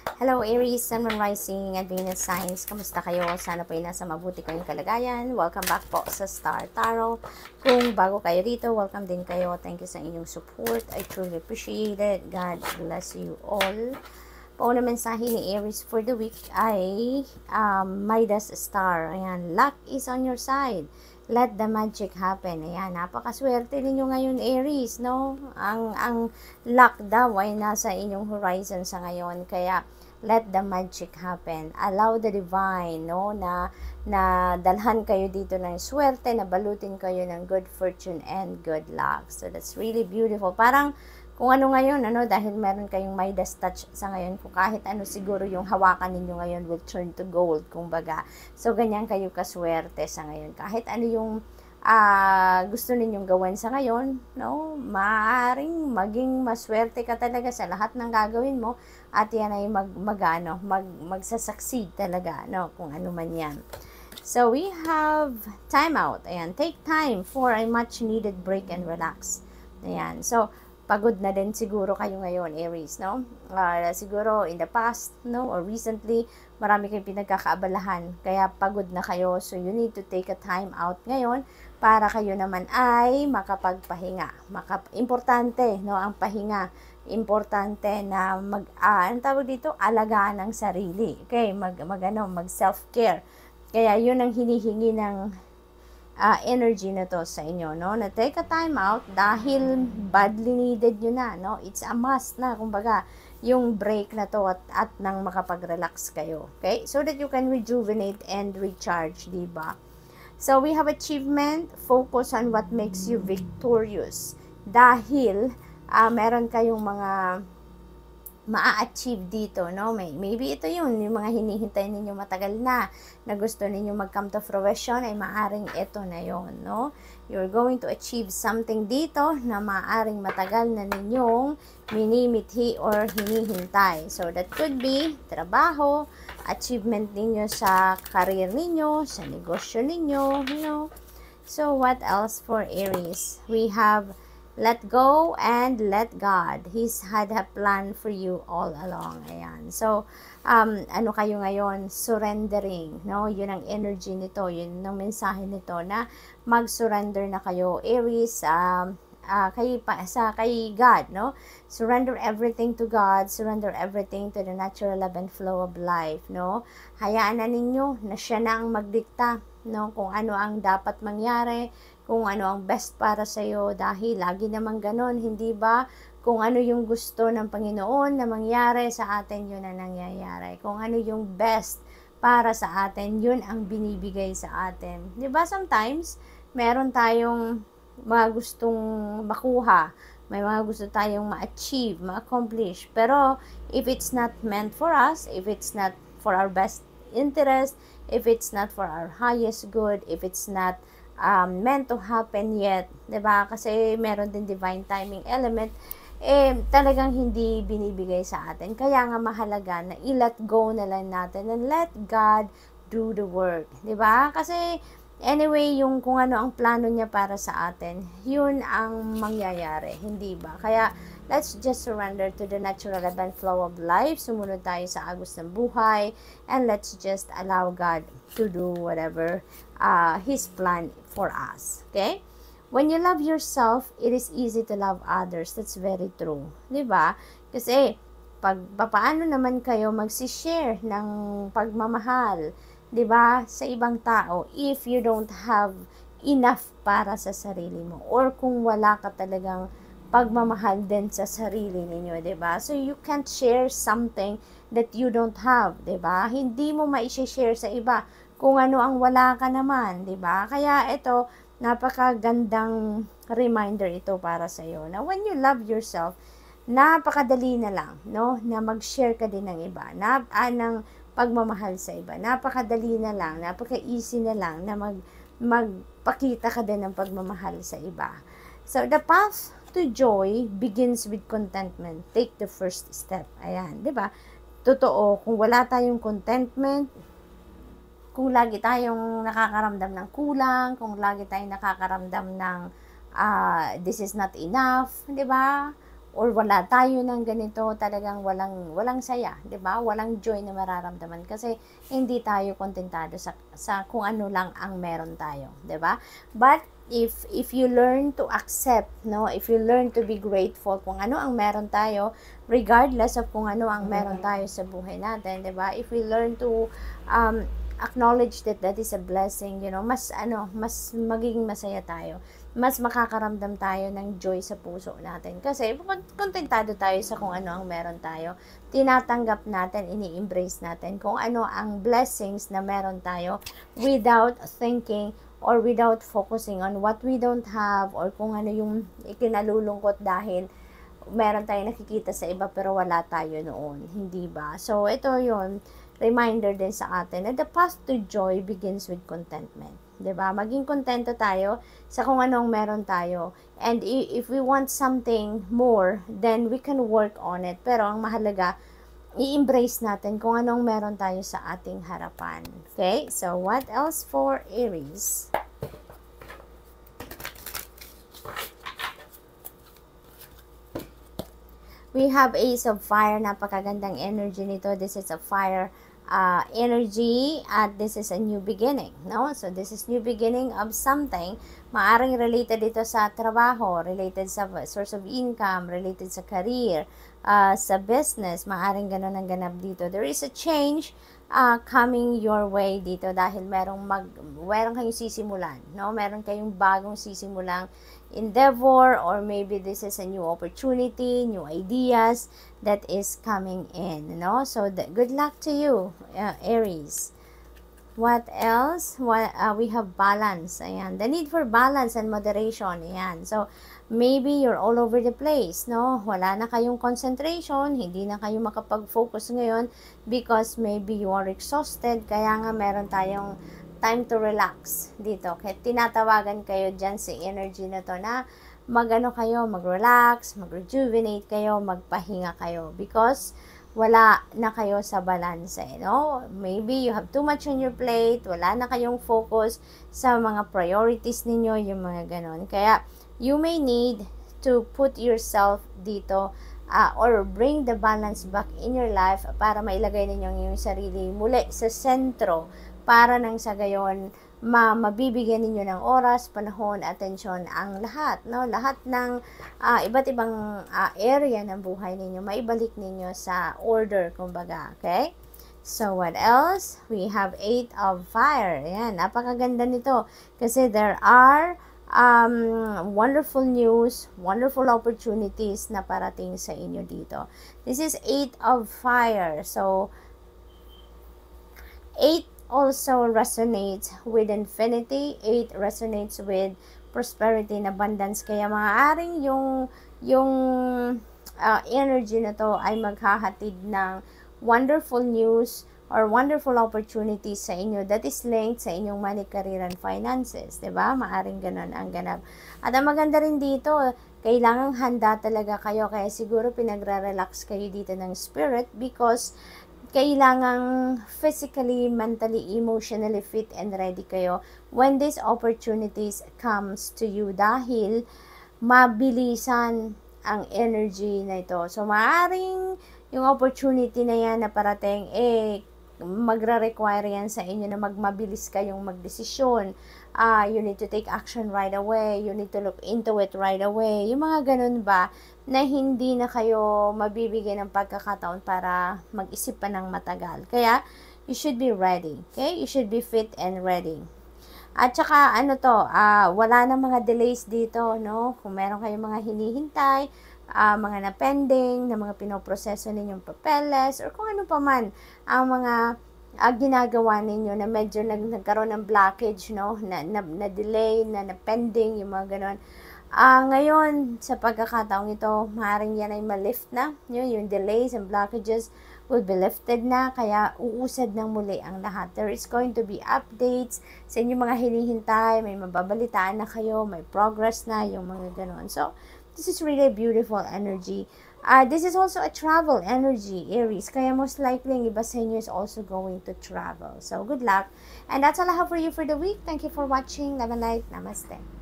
Hello Aries, Sun, Moon, Rising, and Venus Signs. Kamusta kayo? Sana po ay nasa mabuti kayong kalagayan. Welcome back po sa Star Tarot. Kung bago kayo dito, welcome din kayo. Thank you sa inyong support. I truly appreciate it. God bless you all. Po na mensahe ni Aries for the week ay Midas Star. Ayan, luck is on your side. Let the magic happen. Ayan, napakaswerte ninyo ngayon, Aries, no? Ang luck daw ay nasa inyong horizon sa ngayon. Kaya, let the magic happen. Allow the divine, no? Na dalhan kayo dito ng swerte, na balutin kayo ng good fortune and good luck. So, that's really beautiful. Parang, kung ano ngayon, dahil meron kayong Midas touch sa ngayon, kung kahit ano siguro yung hawakan ninyo ngayon will turn to gold, kumbaga. So, ganyan kayo kaswerte sa ngayon. Kahit ano yung gusto ninyong gawin sa ngayon, no? Maaaring maging maswerte ka talaga sa lahat ng gagawin mo at yan ay magsasucceed talaga, no? Kung ano man yan. So, we have time out. Ayan, take time for a much needed break and relax. Ayan, so, pagod na din siguro kayo ngayon, Aries, no? Siguro in the past, no, or recently, marami kayong pinagkakaabalahan, kaya pagod na kayo. So, you need to take a time out ngayon para kayo naman ay makapagpahinga. Importante, no, ang pahinga. Importante na ang tawag dito, alagaan ng sarili. Okay, mag self-care. Kaya yun ang hinihingi ng energy na to sa inyo, no? Na take a time out dahil badly needed nyo na, no? It's a must na, kumbaga, yung break na to at nang makapag-relax kayo, okay? So that you can rejuvenate and recharge, diba? So, we have achievement, focus on what makes you victorious. Dahil, meron kayong mga maa-achieve dito, no? Maybe ito yung mga hinihintay ninyo matagal na gusto ninyo mag-come to fruition, ay maaring ito na yon, no? You're going to achieve something dito na maaring matagal na ninyong minimithi or hinihintay. So, that could be trabaho, achievement ninyo sa career ninyo, sa negosyo ninyo, you know? So, what else for Aries? We have let go and let God. He's had a plan for you all along. Ayan. So, ano kayo ngayon? Surrendering, no? Yun ang energy nito. Yun ang mensahe nito na mag-surrender na kayo, Aries, kay God, no? Surrender everything to God, surrender everything to the natural love and flow of life, no? Hayaan na ninyo na siya na ang magdikta, no? Kung ano ang dapat mangyari, kung ano ang best para sa iyo, dahil lagi naman ganon, hindi ba? Kung ano yung gusto ng Panginoon na mangyari sa atin, yun ang nangyayari. Kung ano yung best para sa atin, yun ang binibigay sa atin. Di ba? Sometimes, meron tayong mga gustong makuha, may mga gusto tayong ma-achieve, ma-accomplish. Pero, if it's not meant for us, if it's not for our best interest, if it's not for our highest good, if it's not meant to happen yet, 'di ba? Kasi meron din divine timing element, talagang hindi binibigay sa atin. Kaya nga mahalaga na i-let go na lang natin and let God do the work, 'di ba? Kasi anyway, yung kung ano ang plano niya para sa atin, yun ang mangyayari, hindi ba? Kaya let's just surrender to the natural ebb and flow of life. Sumunod tayo sa agos ng buhay, and let's just allow God to do whatever His plan for us. Okay? When you love yourself, it is easy to love others. That's very true. Diba? Kasi, paano naman kayo magsishare ng pagmamahal, diba, sa ibang tao if you don't have enough para sa sarili mo? Or kung wala ka talagang pagmamahal din sa sarili ninyo, diba? So, you can't share something that you don't have, diba? Hindi mo ma-share sa iba kung ano ang wala ka naman, 'di ba? Kaya ito, napakagandang reminder ito para sa iyo. Na when you love yourself, napakadali na lang, no? Na mag-share ka din ng iba, ng pagmamahal sa iba. Napakadali na lang, napaka-easy na lang na magpakita ka din ng pagmamahal sa iba. So, the path to joy begins with contentment. Take the first step. Ayan, 'di ba? Totoo, kung wala tayong contentment, kung lagi tayong nakakaramdam ng kulang, kung lagi tayong nakakaramdam ng this is not enough, 'di ba? or wala tayo ng ganito, talagang walang saya, 'di ba? Walang joy na mararamdaman kasi hindi tayo kontentado sa kung ano lang ang meron tayo, 'di ba? But if you learn to accept, no, if you learn to be grateful kung ano ang meron tayo, regardless of kung ano ang meron tayo sa buhay natin, 'di ba? If we learn to acknowledge that is a blessing, mas magiging masaya tayo, mas makakaramdam tayo ng joy sa puso natin kasi kontentado tayo sa kung ano ang meron tayo, tinatanggap natin, ini-embrace natin kung ano ang blessings na meron tayo without thinking or without focusing on what we don't have or kung ano yung ikinalulungkot dahil meron tayong nakikita sa iba pero wala tayo noon, hindi ba? So ito yun, reminder din sa atin na the path to joy begins with contentment. 'Di ba? Maging kontento tayo sa kung anong meron tayo. And if we want something more, then we can work on it. Pero ang mahalaga, i-embrace natin kung anong meron tayo sa ating harapan. Okay? So, what else for Aries? We have Ace of Fire. Napakagandang energy nito. This is a fire energy at this is a new beginning, no? So this is new beginning of something. Maaring related ito sa trabaho, related sa source of income, related sa career, sa business. Maaring ganun ang ganap dito. There is a change coming your way dito dahil meron kayong sisimulan, no? Meron kayong bagong sisimulang endeavor, or maybe this is a new opportunity, new ideas that is coming in, no? So good luck to you, Aries. What else? We have balance. Ayan. The need for balance and moderation. Ayan. So, maybe you're all over the place, no? Wala na kayong concentration, hindi na kayo makapag-focus ngayon because maybe you are exhausted, kaya nga meron tayong time to relax dito. Kaya tinatawagan kayo dyan sa energy na to na mag-relax, mag-rejuvenate kayo, magpahinga kayo because wala na kayo sa balance, no? Maybe you have too much on your plate, wala na kayong focus sa mga priorities ninyo, yung mga ganon. Kaya you may need to put yourself dito or bring the balance back in your life para mailagay ninyo yung sarili muli sa sentro para nang sa gayon mabibigyan ninyo ng oras, panahon, atensyon ang lahat, no? Lahat ng iba't ibang area ng buhay ninyo, maibalik ninyo sa order, kumbaga, okay? So, what else? We have 8 of Fire. Ayan, napakaganda nito kasi there are wonderful news, wonderful opportunities na parating sa inyo dito. This is 8 of Fire. So, 8 also resonates with infinity. 8 resonates with prosperity and abundance. Kaya maaaring yung energy na to ay maghahatid ng wonderful news or wonderful opportunities sa inyo that is linked sa inyong money, career, and finances. Diba? Maaring ganun ang ganap. At ang maganda rin dito, kailangang handa talaga kayo. Kaya siguro pinagre-relax kayo dito ng spirit because kailangang physically, mentally, emotionally fit and ready kayo when these opportunities comes to you dahil mabilisan ang energy na ito. So, maaaring yung opportunity na yan na parating, magre-require yan sa inyo na mabilis kayong magdesisyon. You need to take action right away. You need to look into it right away. Yung mga ganun ba na hindi na kayo mabibigyan ng pagkakataon para mag-isip pa ng matagal. Kaya, you should be ready. Okay? You should be fit and ready. At saka, wala na mga delays dito, no? Kung meron kayong mga hinihintay, mga na-pending, na mga pinoproseso ninyong papeles, or kung ano pa man, ang mga ginagawa ninyo na medyo nagkaroon ng blockage, no? Na delay, na pending, yung mga ganon. Ngayon, sa pagkakataong ito, maaaring yan ay ma-lift na. Yung delays and blockages will be lifted na, kaya uusad ng muli ang lahat. There is going to be updates sa inyong mga hinihintay, may mababalitaan na kayo, may progress na, yung mga ganon. So, this is really a beautiful energy. This is also a travel energy, Aries. Kaya most likely, ang iba sa inyo is also going to travel. So, good luck. And that's all I have for you for the week. Thank you for watching. Love and light. Namaste.